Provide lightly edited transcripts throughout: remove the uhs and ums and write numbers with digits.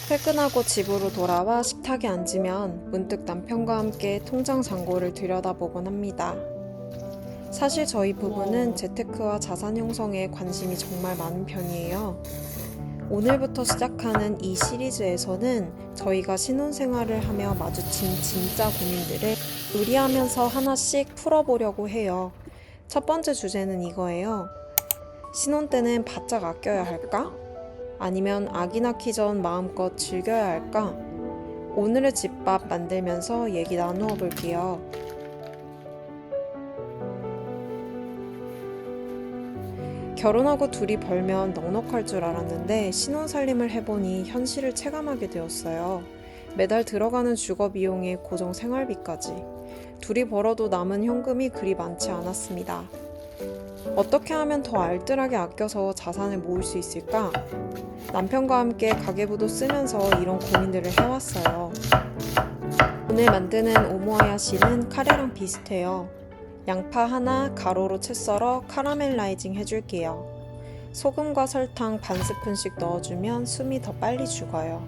퇴근하고 집으로 돌아와 식탁에 앉으면 문득 남편과 함께 통장 잔고를 들여다보곤 합니다. 사실 저희 부부는 재테크와 자산 형성에 관심이 정말 많은 편이에요. 오늘부터 시작하는 이 시리즈에서는 저희가 신혼생활을 하며 마주친 진짜 고민들을 의리하면서 하나씩 풀어보려고 해요. 첫 번째 주제는 이거예요. 신혼 때는 바짝 아껴야 할까? 아니면 아기 낳기 전 마음껏 즐겨야 할까? 오늘의 집밥 만들면서 얘기 나누어 볼게요. 결혼하고 둘이 벌면 넉넉할 줄 알았는데 신혼살림을 해보니 현실을 체감하게 되었어요. 매달 들어가는 주거 비용에 고정 생활비까지. 둘이 벌어도 남은 현금이 그리 많지 않았습니다. 어떻게 하면 더 알뜰하게 아껴서 자산을 모을 수 있을까? 남편과 함께 가계부도 쓰면서 이런 고민들을 해왔어요. 오늘 만드는 오모아야시는 카레랑 비슷해요. 양파 하나 가로로 채 썰어 카라멜라이징 해줄게요. 소금과 설탕 반 스푼씩 넣어주면 숨이 더 빨리 죽어요.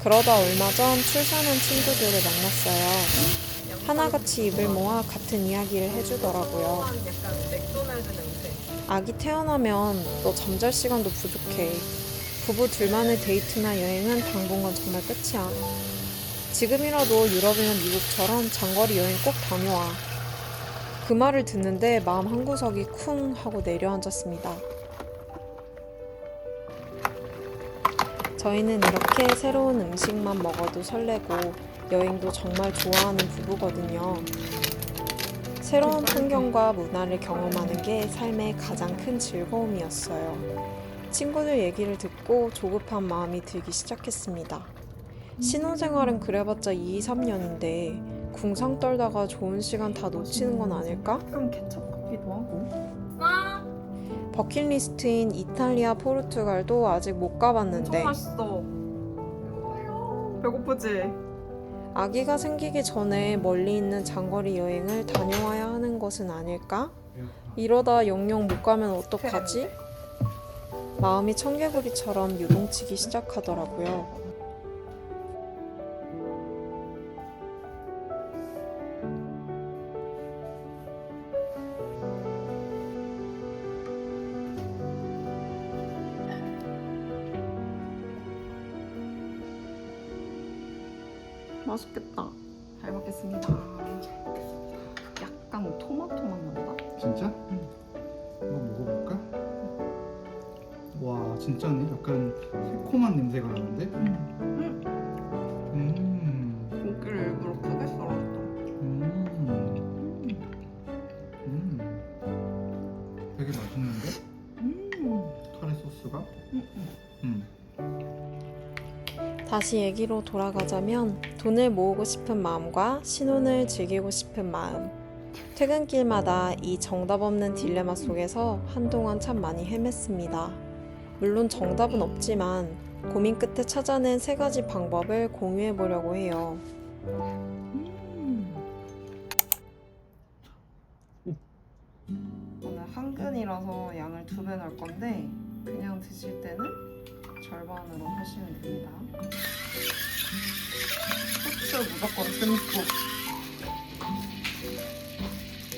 그러다 얼마 전 출산한 친구들을 만났어요. 하나같이 입을 모아 같은 이야기를 해주더라고요. 아기 태어나면 너 잠잘 시간도 부족해. 부부 둘만의 데이트나 여행은 당분간 정말 끝이야. 지금이라도 유럽이나 미국처럼 장거리 여행 꼭 다녀와. 그 말을 듣는데 마음 한구석이 쿵 하고 내려앉았습니다. 저희는 이렇게 새로운 음식만 먹어도 설레고 여행도 정말 좋아하는 부부거든요. 새로운 풍경과 문화를 경험하는 게 삶의 가장 큰 즐거움이었어요. 친구들 얘기를 듣고 조급한 마음이 들기 시작했습니다. 신혼생활은 그래봤자 2, 3년인데 궁상 떨다가 좋은 시간 다 놓치는 건 아닐까? 약간 케첩 같기도 하고. 버킷리스트인 이탈리아, 포르투갈도 아직 못 가봤는데 엄청 맛있어. 배고프지? 아기가 생기기 전에 멀리 있는 장거리 여행을 다녀와야 하는 것은 아닐까? 이러다 영영 못 가면 어떡하지? 마음이 청개구리처럼 요동치기 시작하더라고요. 맛있겠다. 잘 먹겠습니다. 약간 토마토 맛 난다. 진짜? 응. 한번 먹어볼까? 와 진짜네. 약간 새콤한 냄새가 나는데? 고기를 일부러 크게 썰었다. 되게 맛있는데? 카레 소스가? 다시 얘기로 돌아가자면 돈을 모으고 싶은 마음과 신혼을 즐기고 싶은 마음. 퇴근길마다 이 정답 없는 딜레마 속에서 한동안 참 많이 헤맸습니다. 물론 정답은 없지만 고민 끝에 찾아낸 3가지 방법을 공유해 보려고 해요. 오늘 한근이라서 양을 2배 넣을 건데 그냥 드실 때는 절반으로 하시면 됩니다. 후추 무조건 듬뿍.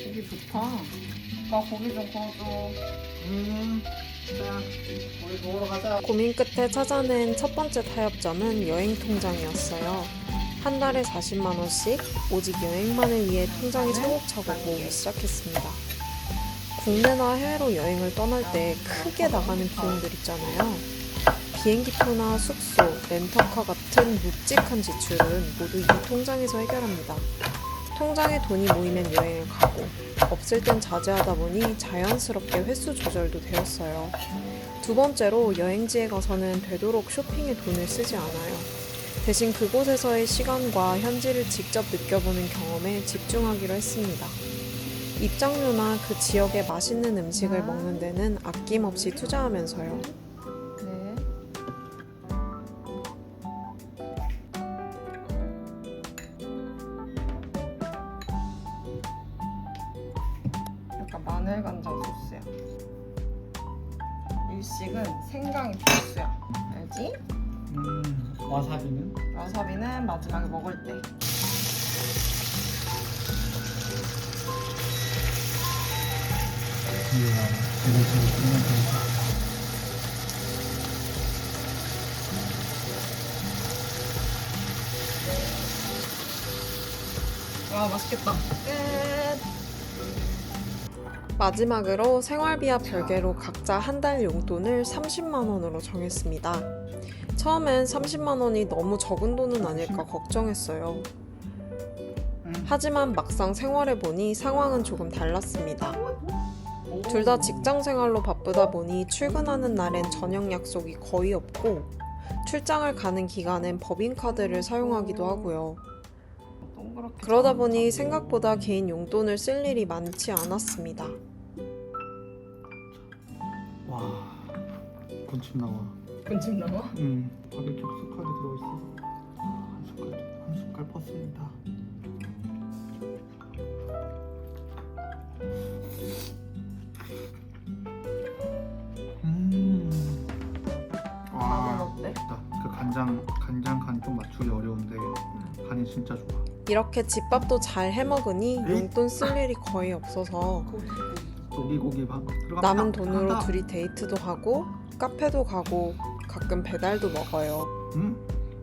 고기 좋다. 나 고기 좀 구워줘. 자, 우리 먹으러 가자. 고민 끝에 찾아낸 첫 번째 타협점은 여행 통장이었어요. 한 달에 40만 원씩 오직 여행만을 위해 통장이 차곡차곡 모으기 시작했습니다. 국내나 해외로 여행을 떠날 때 크게 나가는 비용들 있잖아요. 비행기표나 숙소, 렌터카 같은 묵직한 지출은 모두 이 통장에서 해결합니다. 통장에 돈이 모이면 여행을 가고 없을 땐 자제하다 보니 자연스럽게 횟수 조절도 되었어요. 두 번째로 여행지에 가서는 되도록 쇼핑에 돈을 쓰지 않아요. 대신 그곳에서의 시간과 현지를 직접 느껴보는 경험에 집중하기로 했습니다. 입장료나 그 지역의 맛있는 음식을 먹는 데는 아낌없이 투자하면서요. 네. 약간 마늘 간장 소스야. 일식은 생강이 필수야. 알지? 와사비는? 와사비는 마지막에 먹을 때. 이야, 이거 지금 끝났다. 와 맛있겠다. 끝. 마지막으로 생활비와 별개로 각자 한 달 용돈을 30만 원으로 정했습니다. 처음엔 30만 원이 너무 적은 돈은 아닐까 걱정했어요. 하지만 막상 생활해보니 상황은 조금 달랐습니다. 둘 다 직장 생활로 바쁘다 보니 출근하는 날엔 저녁 약속이 거의 없고 출장을 가는 기간엔 법인카드를 사용하기도 하고요. 동그랗게 그러다 보니 생각보다 개인 용돈을 쓸 일이 많지 않았습니다. 와, 군침 나와. 군침 나와? 바베큐 숟갈이 들어있어서 한 숟갈 퍼습니다. 간은 와, 어때? 맛있다. 그 간장 간 좀 맞추기 어려운데 간이 진짜 좋아. 이렇게 집밥도 잘 해먹으니 용돈 쓸 일이 거의 없어서 고기 밥 남은 돈으로 둘이 데이트도 하고 카페도 가고 가끔 배달도 먹어요.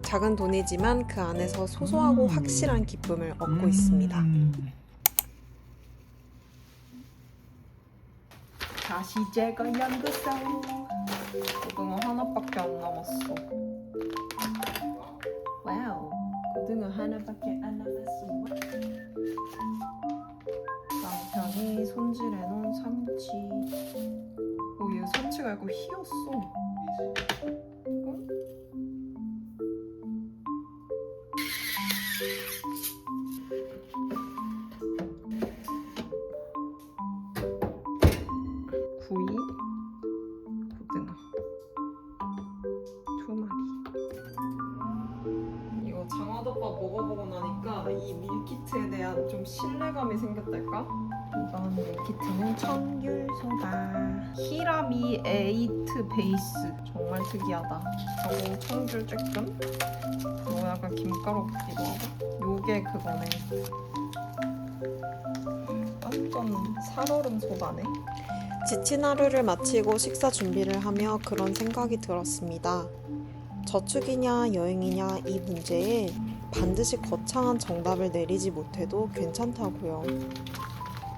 작은 돈이지만 그 안에서 소소하고 확실한 기쁨을 얻고 있습니다. 다시 제거 연구소. 고등어 하나밖에 안 남았어. 와우. 고등어 하나밖에 안 남았어. 남편이 손질해놓은 삼치. 오, 얘 삼치가 약간 휘었어. 응? 구이, 고등어 두 마리. 이거 장어덮밥 먹어보고 나니까 이 밀키트에 대한 좀 신뢰감이 생겼달까? 이번 밀키트는 청귤소다. 히라미 에이트 베이스. 정말 특이하다. 하고 청귤 쬐끔. 그리고 약간 김가루 같기도 하고. 요게 그거네. 완전 살얼음 소다네. 지친 하루를 마치고 식사 준비를 하며 그런 생각이 들었습니다. 저축이냐 여행이냐 이 문제에 반드시 거창한 정답을 내리지 못해도 괜찮다고요.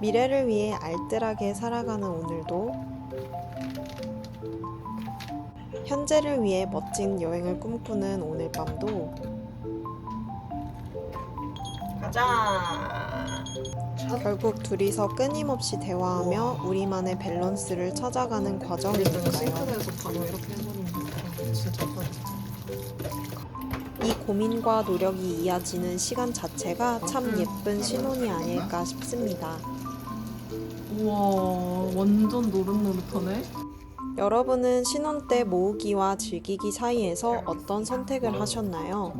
미래를 위해 알뜰하게 살아가는 오늘도 현재를 위해 멋진 여행을 꿈꾸는 오늘 밤도 가자. 결국 둘이서 끊임없이 대화하며 우리만의 밸런스를 찾아가는 과정이니까요. 싱크대에서 바로 이렇게 해버리는 거 진짜 빠르다. 이 고민과 노력이 이어지는 시간 자체가 참 예쁜 신혼이 아닐까 싶습니다. 우와, 완전 노릇노릇하네. 여러분은 신혼 때 모으기와 즐기기 사이에서 어떤 선택을 하셨나요?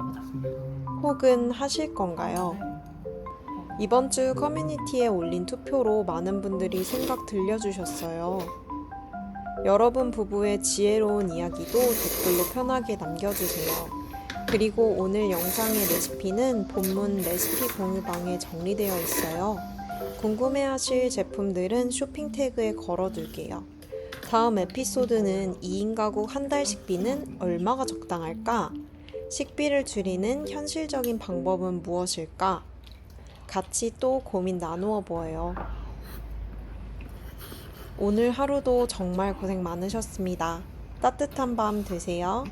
혹은 하실 건가요? 이번 주 커뮤니티에 올린 투표로 많은 분들이 생각 들려주셨어요. 여러분 부부의 지혜로운 이야기도 댓글로 편하게 남겨주세요. 그리고 오늘 영상의 레시피는 본문 레시피 공유방에 정리되어 있어요. 궁금해하실 제품들은 쇼핑 태그에 걸어둘게요. 다음 에피소드는 2인 가구 한 달 식비는 얼마가 적당할까? 식비를 줄이는 현실적인 방법은 무엇일까? 같이 또 고민 나누어 보아요. 오늘 하루도 정말 고생 많으셨습니다. 따뜻한 밤 되세요.